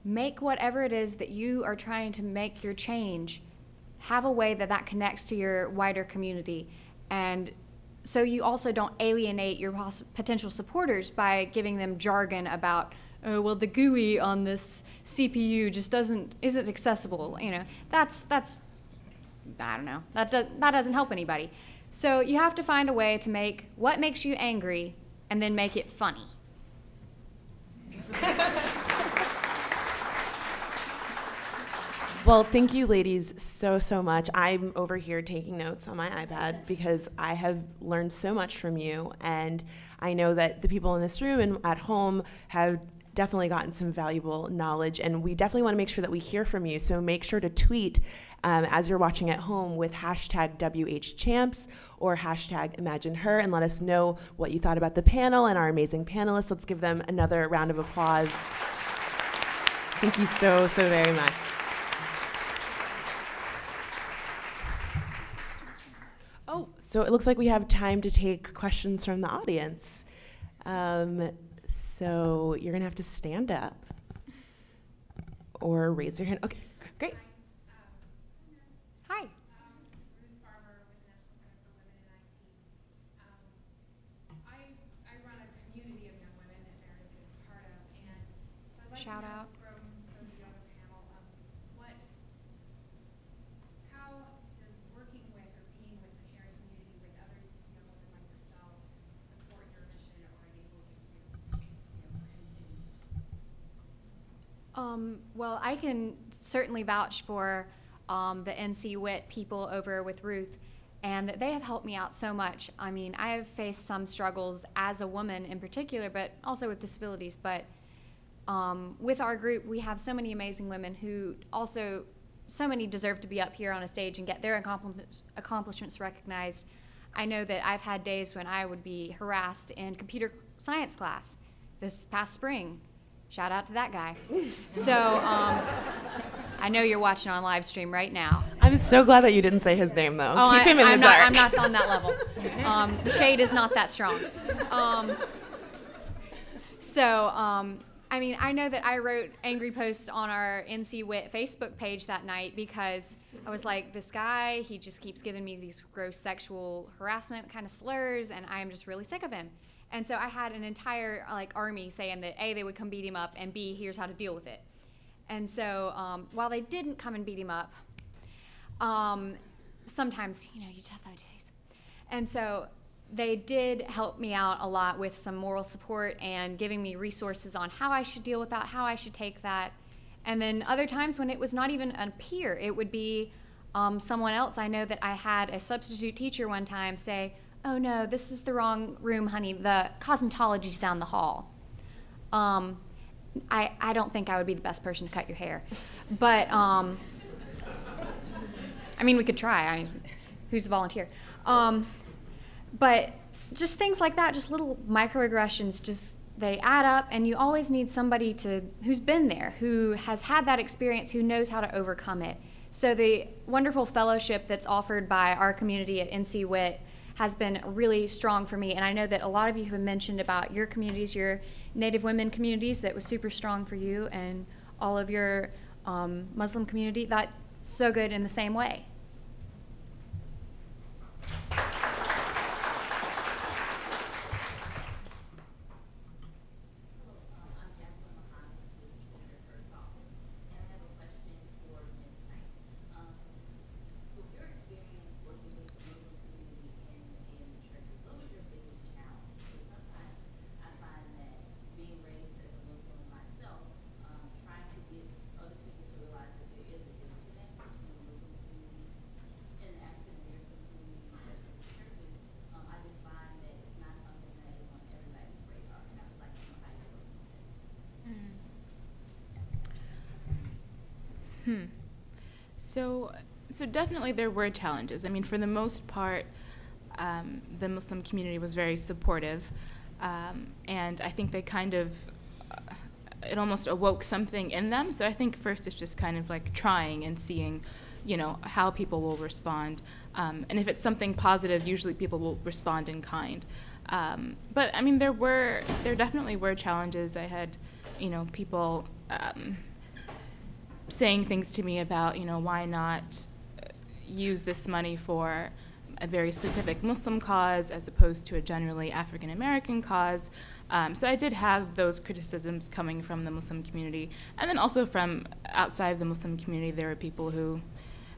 Make whatever it is that you are trying to make your change, have a way that connects to your wider community. And so you also don't alienate your potential supporters by giving them jargon about, oh, well, the GUI on this CPU just isn't accessible. You know, that's I don't know, that doesn't help anybody. So you have to find a way to make what makes you angry and then make it funny. Well, thank you, ladies, so much. I'm over here taking notes on my iPad because I have learned so much from you, and I know that the people in this room and at home have definitely gotten some valuable knowledge, and we definitely want to make sure that we hear from you. So make sure to tweet as you're watching at home with hashtag WHChamps or hashtag ImagineHer, and let us know what you thought about the panel and our amazing panelists. Let's give them another round of applause. Thank you so very much. Oh, so it looks like we have time to take questions from the audience. So you're gonna have to stand up or raise your hand. Okay, great. Hi. shout out. Well, I can certainly vouch for the NC WIT people over with Ruth, and that they have helped me out so much. I mean, I have faced some struggles as a woman in particular, but also with disabilities. But with our group, we have so many amazing women who also, so many deserve to be up here on a stage and get their accomplishments recognized. I know that I've had days when I would be harassed in computer science class this past spring. Shout out to that guy. So I know you're watching on live stream right now. I'm so glad that you didn't say his name, though. Oh, Keep him in the dark. I'm not on that level. The shade is not that strong. I mean, I know that I wrote angry posts on our NC WIT Facebook page that night because I was like, this guy, he just keeps giving me these gross sexual harassment kind of slurs, and I am just really sick of him. And so I had an entire army saying that A, they would come beat him up, and B, here's how to deal with it. And so while they didn't come and beat him up, sometimes, you just have those days. And so they did help me out a lot with some moral support and giving me resources on how I should deal with that, how I should take that. And then other times when it was not even a peer, it would be someone else. I know that I had a substitute teacher one time say, oh no, this is the wrong room, honey. The cosmetology's down the hall. I don't think I would be the best person to cut your hair. But, I mean, we could try. I mean, who's a volunteer? But just things like that, just little microaggressions, they add up, and you always need somebody who's been there, who has had that experience, who knows how to overcome it. So the wonderful fellowship that's offered by our community at NC WIT has been really strong for me, and I know that a lot of you have mentioned about your communities, your Native women communities, that was super strong for you, and all of your Muslim community. That's so good in the same way. So definitely there were challenges. I mean, for the most part, the Muslim community was very supportive, and I think they kind of, it almost awoke something in them. So I think first it's just kind of like trying and seeing, how people will respond. And if it's something positive, usually people will respond in kind. But I mean, there definitely were challenges. I had, people saying things to me about, why not use this money for a very specific Muslim cause as opposed to a generally African American cause. So I did have those criticisms coming from the Muslim community. And then also from outside of the Muslim community, there were people who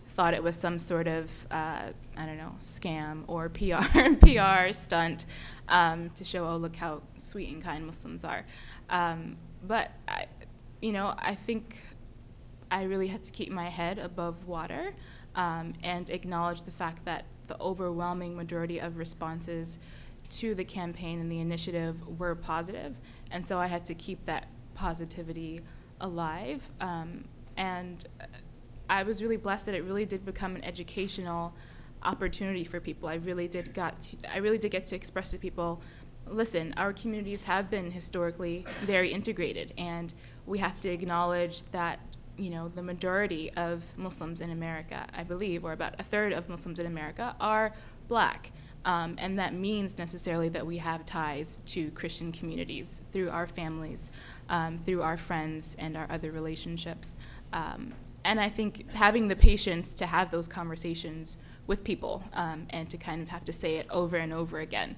thought it was some sort of, scam or PR stunt to show, oh, look how sweet and kind Muslims are. But, I think I really had to keep my head above water and acknowledge the fact that the overwhelming majority of responses to the campaign and the initiative were positive. And so I had to keep that positivity alive. And I was really blessed that it really did become an educational opportunity for people. I really did get to express to people, listen, our communities have been historically very integrated, and we have to acknowledge that the majority of Muslims in America, I believe, or about a third of Muslims in America, are black. And that means necessarily that we have ties to Christian communities through our families, through our friends and our other relationships. And I think having the patience to have those conversations with people and to kind of have to say it over and over again.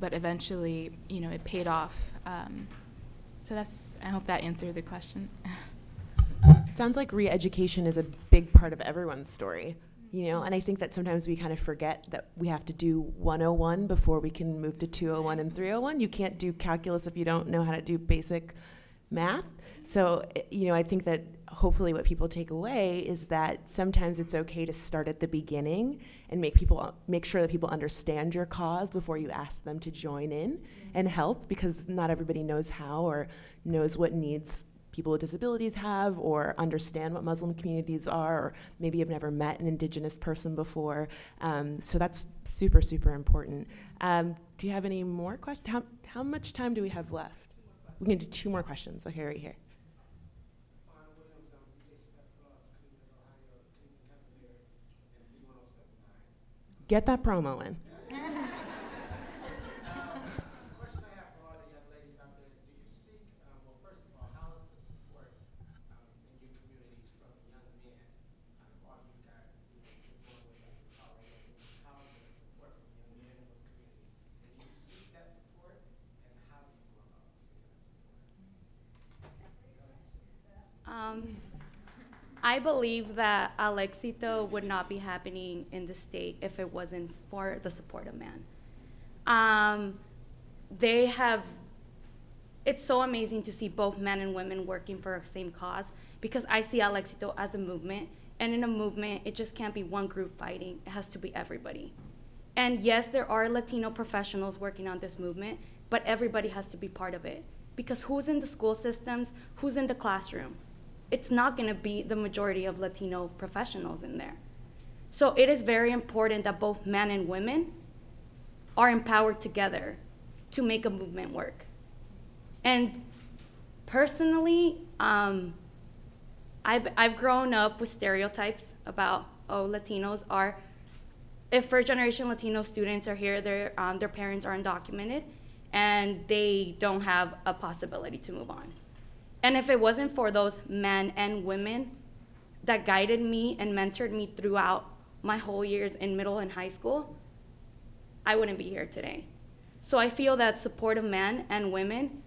But eventually, it paid off So I hope that answered the question. It sounds like re-education is a big part of everyone's story, you know, and I think that sometimes we kind of forget that we have to do 101 before we can move to 201 and 301. You can't do calculus if you don't know how to do basic math. So, you know, I think that hopefully what people take away is that sometimes it's okay to start at the beginning and make sure that people understand your cause before you ask them to join in and help, because not everybody knows how or knows what needs people with disabilities have or understand what Muslim communities are, or maybe have never met an indigenous person before. So that's super, super important. Do you have any more questions? How much time do we have left? We can do 2 more questions. Okay, right here. Get that promo in. I believe that Al Éxito would not be happening in the state if it wasn't for the support of man. It's so amazing to see both men and women working for the same cause, because I see Al Éxito as a movement, and in a movement, it just can't be one group fighting. It has to be everybody. And yes, there are Latino professionals working on this movement, but everybody has to be part of it. Because who's in the school systems, who's in the classroom? It's not gonna be the majority of Latino professionals in there. So it is very important that both men and women are empowered together to make a movement work. And personally, I've grown up with stereotypes about, Latinos are, if first generation Latino students are here, their parents are undocumented and they don't have a possibility to move on. And if it wasn't for those men and women that guided me and mentored me throughout my whole years in middle and high school, I wouldn't be here today. So I feel that support of men and women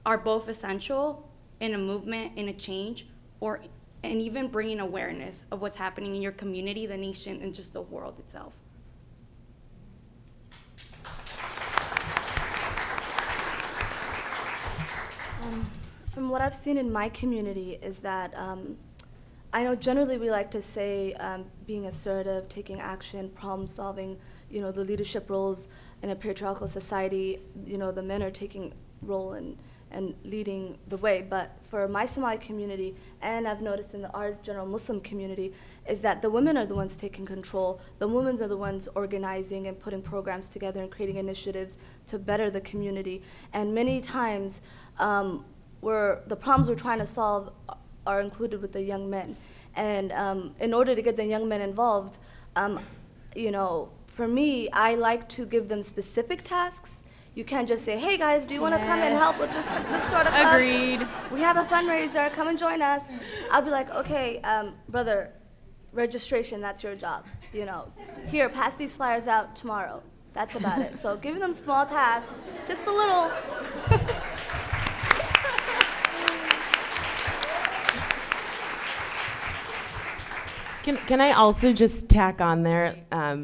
are both essential in a movement, in a change, and even bringing awareness of what's happening in your community, the nation, and just the world itself. From what I've seen in my community is that I know generally we like to say being assertive, taking action, problem solving, you know, the leadership roles in a patriarchal society, you know, the men are taking role and leading the way. But for my Somali community, and I've noticed in our general Muslim community, is that the women are the ones taking control. The women are the ones organizing and putting programs together and creating initiatives to better the community. And many times, the problems we're trying to solve are included with the young men. And in order to get the young men involved, you know, for me, I like to give them specific tasks. You can't just say, hey guys, do you want to come and help with this sort of stuff? Agreed. We have a fundraiser, come and join us. I'll be like, okay, brother, registration, that's your job. You know, here, pass these flyers out tomorrow. That's about it. So giving them small tasks, just a little. Can I also just tack on there,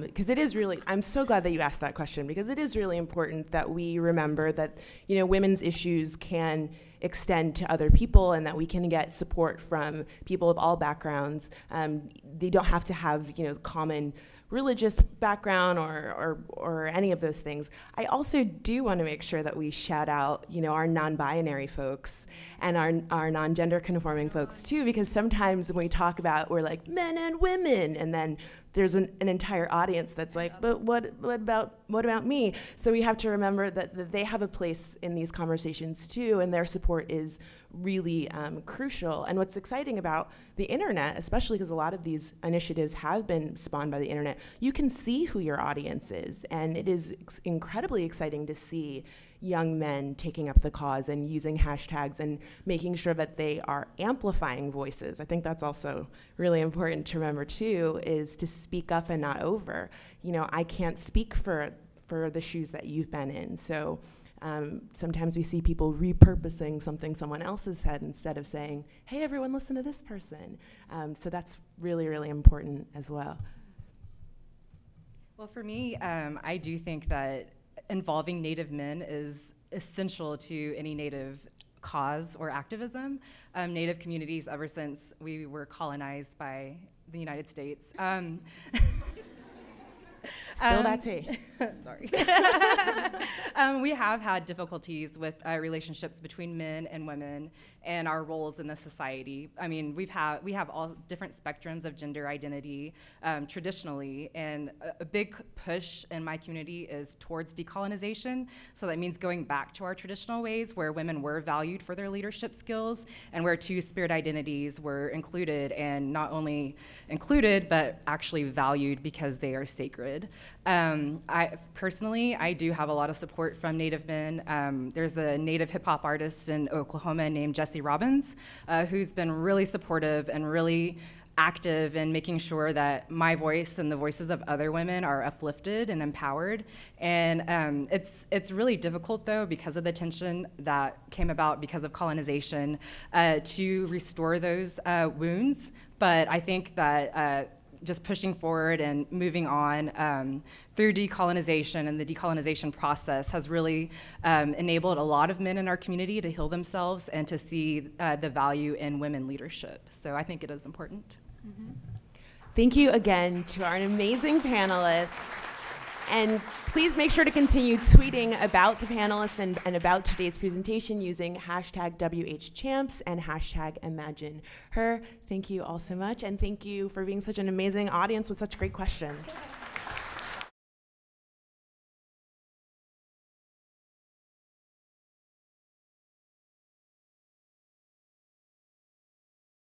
because it is really, I'm so glad that you asked that question, because it is really important that we remember that, you know, women's issues can extend to other people and that we can get support from people of all backgrounds. They don't have to have, you know, common religious background or any of those things. I also do want to make sure that we shout out, you know, our non-binary folks and our non-gender conforming folks too, because sometimes when we talk about, we're like men and women, and then there's an entire audience that's like, but what about me? So we have to remember that they have a place in these conversations too, and their support is really crucial. And what's exciting about the internet, especially because a lot of these initiatives have been spawned by the internet, you can see who your audience is, and it is incredibly exciting to see young men taking up the cause and using hashtags and making sure that they are amplifying voices. I think that's also really important to remember too, is to speak up and not over. You know, I can't speak for the shoes that you've been in, so Sometimes we see people repurposing something someone else has said instead of saying, hey, everyone, listen to this person. So that's really, really important as well. Well, for me, I do think that involving Native men is essential to any Native cause or activism. Native communities, ever since we were colonized by the United States. Spill that tea. Sorry. We have had difficulties with relationships between men and women and our roles in the society. I mean, we have all different spectrums of gender identity traditionally, and a big push in my community is towards decolonization. So that means going back to our traditional ways where women were valued for their leadership skills and where two-spirit identities were included, and not only included, but actually valued because they are sacred. I do have a lot of support from Native men. There's a Native hip hop artist in Oklahoma named Jesse Robbins, who's been really supportive and really active in making sure that my voice and the voices of other women are uplifted and empowered. And it's really difficult, though, because of the tension that came about because of colonization, to restore those wounds. But I think that just pushing forward and moving on through decolonization and the decolonization process has really enabled a lot of men in our community to heal themselves and to see the value in women leadership. So I think it is important. Mm-hmm. Thank you again to our amazing panelists. And please make sure to continue tweeting about the panelists and about today's presentation using hashtag WHChamps and hashtag ImagineHer. Thank you all so much, and thank you for being such an amazing audience with such great questions.